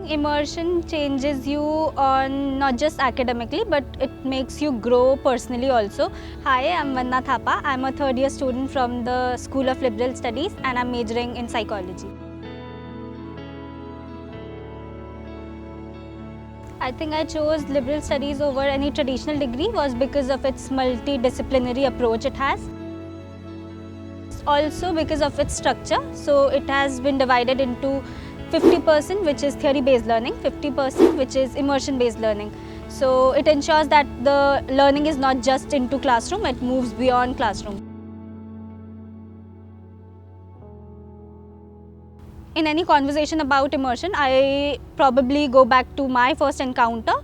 Immersion changes you on not just academically, but it makes you grow personally also. Hi, I'm Vandana Thapa. I'm a third year student from the School of Liberal Studies and I'm majoring in psychology. I think I chose liberal studies over any traditional degree was because of its multidisciplinary approach it has. Also because of its structure, so it has been divided into 50% which is theory-based learning, 50% which is immersion-based learning. So it ensures that the learning is not just into classroom, it moves beyond classroom. In any conversation about immersion, I probably go back to my first encounter.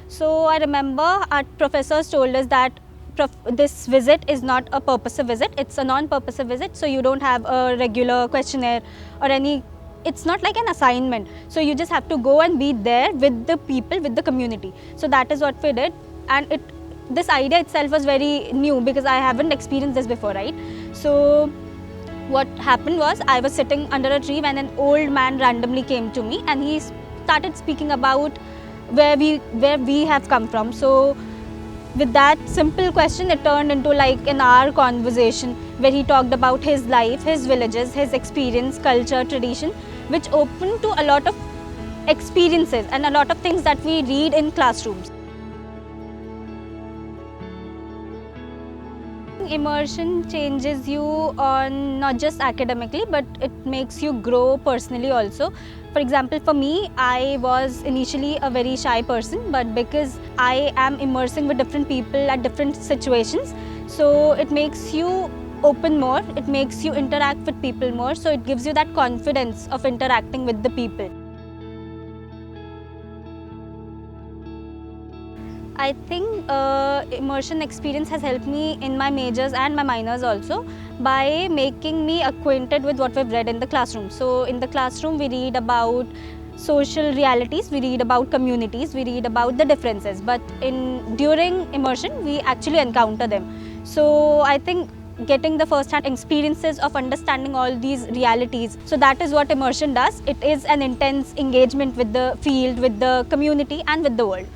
So I remember our professors told us that this visit is not a purposive visit, it's a non-purposive visit, so you don't have a regular questionnaire or any, it's not like an assignment. So you just have to go and be there with the people, with the community. So that is what we did, and this idea itself was very new because I haven't experienced this before, right? So what happened was I was sitting under a tree when an old man randomly came to me and he started speaking about where we have come from. So with that simple question, it turned into like an hour conversation where he talked about his life, his villages, his experience, culture, tradition, which opened to a lot of experiences and a lot of things that we read in classrooms. Immersion changes you on not just academically, but it makes you grow personally also. For example, for me, I was initially a very shy person, but because I am immersing with different people at different situations, so it makes you open more, it makes you interact with people more, so it gives you that confidence of interacting with the people. I think immersion experience has helped me in my majors and my minors also by making me acquainted with what we've read in the classroom. So in the classroom we read about social realities, we read about communities, we read about the differences, but during immersion we actually encounter them. So I think getting the first-hand experiences of understanding all these realities, so that is what immersion does. It is an intense engagement with the field, with the community and with the world.